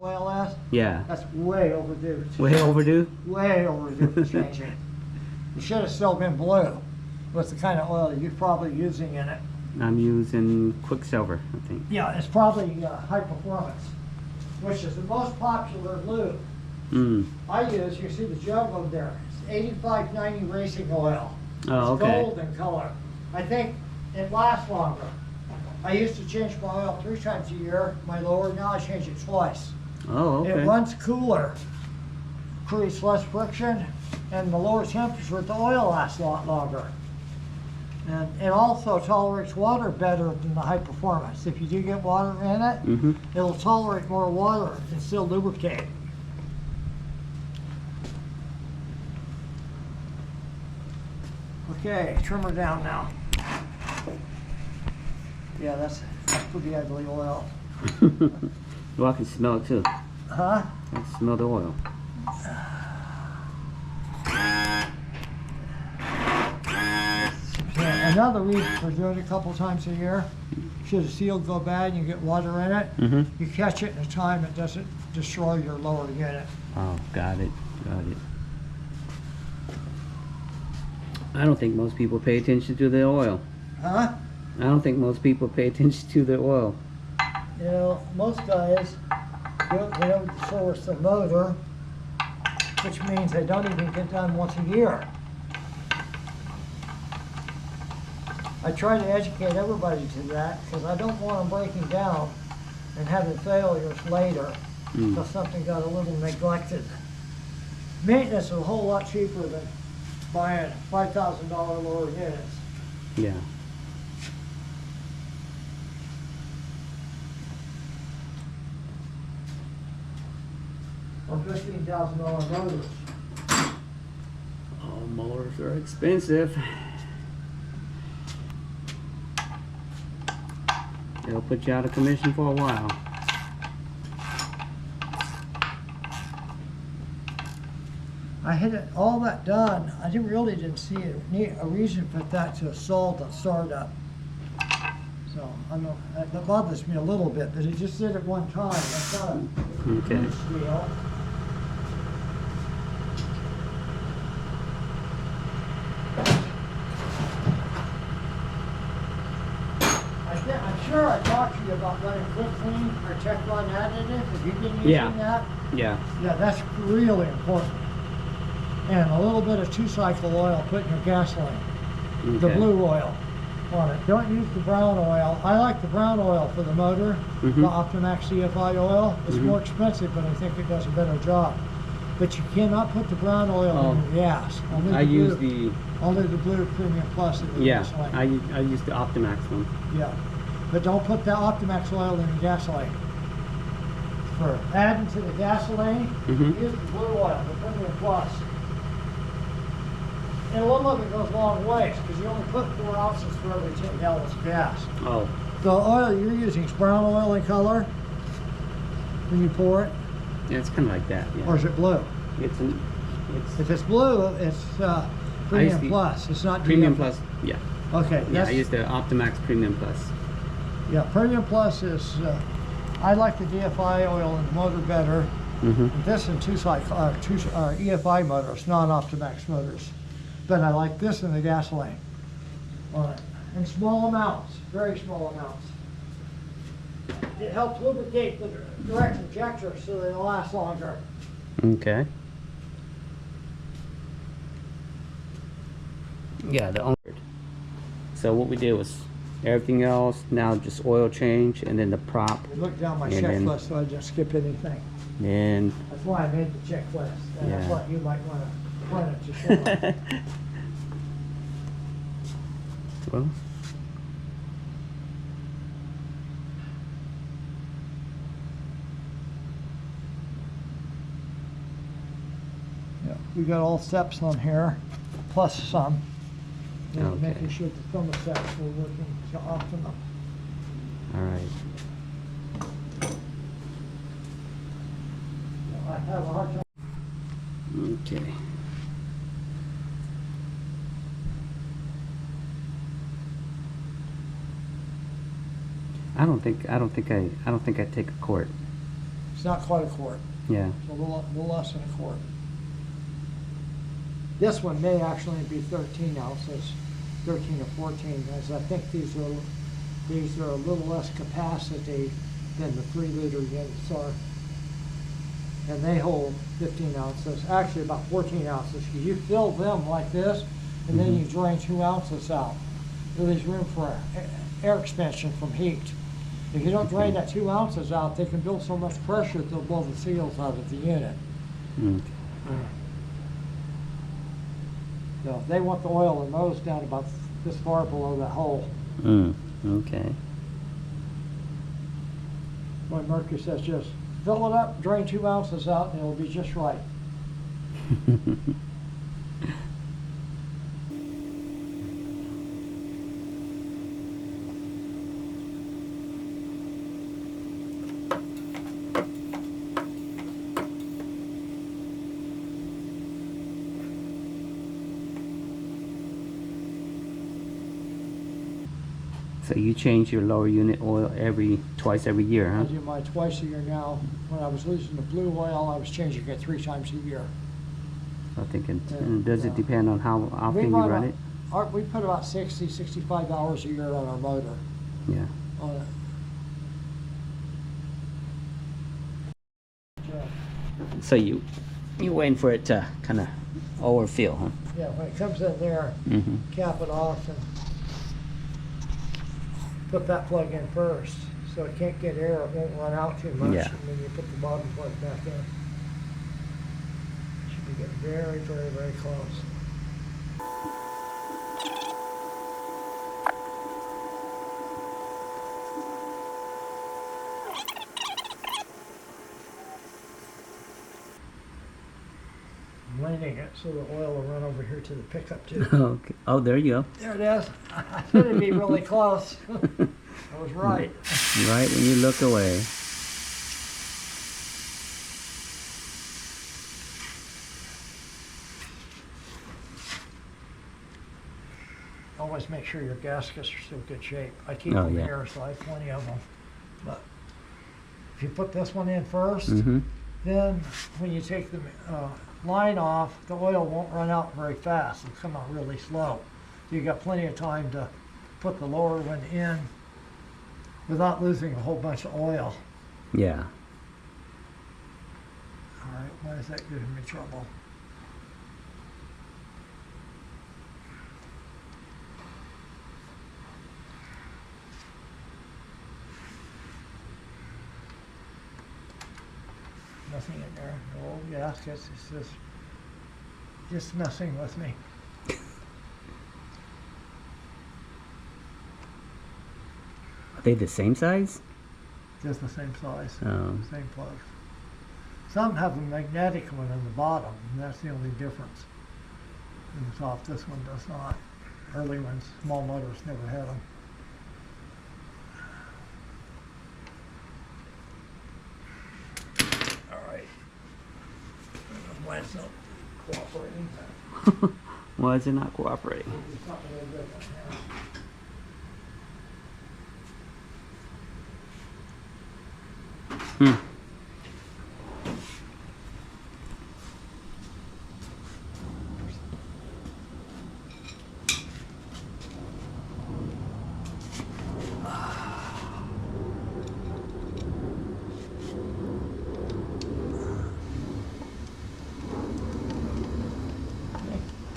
Oil last? Yeah. That's way overdue. Way overdue? Way overdue for changing. It should have still been blue. What's the kind of oil you're probably using in it? I'm using Quicksilver, I think. Yeah, it's probably high performance, which is the most popular lube. I use, you see the jug over there, it's 8590 racing oil. Oh, It's okay. gold in color. I think it lasts longer. I used to change my oil 3 times a year, my lower, now I change it twice. Oh, okay. It runs cooler, creates less friction, and the lower temperature, the oil lasts a lot longer. And it also tolerates water better than the high performance. If you do get water in it, it'll tolerate more water and still lubricate. Okay, trim her down now. Yeah, that's pretty ugly oil. Well, I can smell it too. Huh? I can smell the oil. Yeah, another reason for doing it a couple times a year, should a seal go bad and you get water in it, you catch it in a time it doesn't destroy your lower unit. Oh, got it. Got it. I don't think most people pay attention to the oil. Huh? I don't think most people pay attention to the oil. You know, most guys, they don't service the motor, which means they don't even get done once a year. I try to educate everybody to that because I don't want them breaking down and having failures later because something got a little neglected. Maintenance is a whole lot cheaper than buying $5,000 lower units. Yeah. Or $15,000 motors. Oh, motors are expensive. They'll put you out of commission for a while. I had it, all that done. I really didn't see a reason for that to stall the startup. So I know that bothers me a little bit that it just did it one time. That's not a Okay. huge deal. I'm sure I talked to you about running Quick Clean or Check Run additive. Have you been using that? Yeah. Yeah, that's really important. And a little bit of 2-cycle oil put in your gasoline. The Okay. blue oil on it. Don't use the brown oil. I like the brown oil for the motor, the Optimax CFI oil. It's more expensive, but I think it does a better job. But you cannot put the brown oil in your gas. Only I the use blue, the only the blue Premium Plus in the yeah. gasoline. I use the Optimax one. Yeah, but don't put the Optimax oil in your gasoline. For adding to the gasoline, use the blue oil, the Premium Plus. And a little of it goes a long ways because you only put 4 ounces for every 10 gallons of gas. Oh. The oil you're using is brown oil in color when you pour it, Yeah, it's kind of like that. Yeah. or is it blue? It's If it's blue, it's Premium Plus. It's not Premium DFI. Plus. Yeah. Okay. Yeah, I use the Optimax Premium Plus. Yeah, Premium Plus is. I like the DFI oil in the motor better. This and 2-cycle EFI motors, non-Optimax motors. But I like this in the gasoline on it. In small amounts, very small amounts. It helps lubricate the direct injector so they last longer. Okay. Yeah, the only. So what we did was everything else, now just oil change and then the prop. I looked down my And then- checklist so I didn't skip anything. And That's why I made the checklist. And I Yeah. thought you might want to run it to show them. well, Yeah, we got all steps on here, plus some. And Okay. making sure the thermostats were working to optimum. all right. I have a hard time. Okay. I don't think I take a quart. It's not quite a quart. Yeah. It's a little less than a quart. This one may actually be 13 ounces, 13 or 14, as I think these are a little less capacity than the 3-liter units are. And they hold 15 ounces, actually about 14 ounces. You fill them like this, and then you drain 2 ounces out. It leaves room for air expansion from heat. If you don't drain that 2 ounces out, they can build so much pressure that they'll blow the seals out of the unit. So they want the oil and nose down about this far below that hole. Okay. When Mercury says just fill it up, drain 2 ounces out, and it'll be just right. So you change your lower unit oil twice every year, I huh? do mine twice a year now. When I was losing the blue oil, I was changing it 3 times a year. I'm thinking, And, does it depend on how often you run it? We put about 60, 65 hours a year on our motor. Yeah. On it. Yeah. So you're waiting for it to kind of overfill, huh? Yeah, when it comes in there, cap it off and put that plug in first, so it can't get air, it won't run out too much, Yeah. and then you put the bottom plug back in. Should be getting very, very, very close. I'm leaning it so the oil will run over here to the pickup too. Okay. Oh, there you go. There it is. I said it'd be really close. I was right. Right when you look away. Always make sure your gaskets are still good shape. I keep Oh, them yeah. here, so I have plenty of them. But if you put this one in first, then when you take the line off, the oil won't run out very fast. It'll come out really slow. You got plenty of time to put the lower one in without losing a whole bunch of oil. Yeah. All right, why is that giving me trouble? Nothing in there. No gaskets. It's just messing with me. Are they the same size? Just the same size, Oh. same plugs. Some have a magnetic one in the bottom, and that's the only difference. In the top, this one does not. Early ones, small motors, never had them. All right. Why it's not cooperating? Why is it not cooperating? It's not really good right now.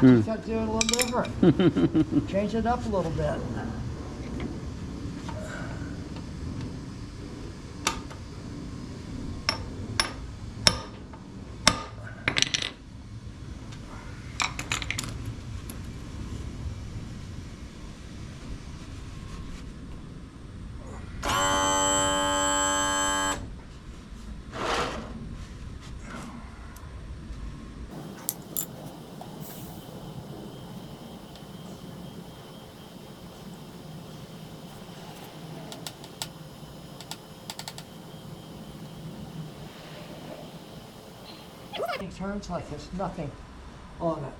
Just got to do it a little different. Change it up a little bit. It turns like there's nothing on it.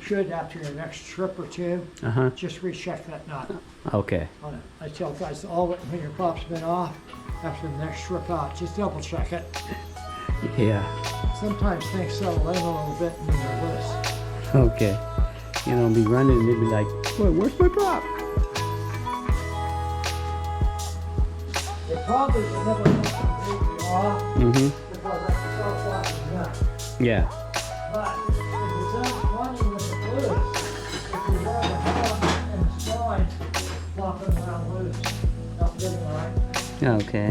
should, after your next trip or two, Uh-huh. just recheck that nut Okay. on it. I tell guys, when your pop's been off, after the next trip out, just double check it. Yeah. Sometimes things settle in a little bit and then they're loose. Okay. You know, be running and they'd be like, "Wait, where's my prop?" It probably will never come completely off Mm-hmm. because that's a self-locking nut. Yeah. But if it's running with it loose, if you grab a hub and slide, flop it around loose, not fitting right. Okay.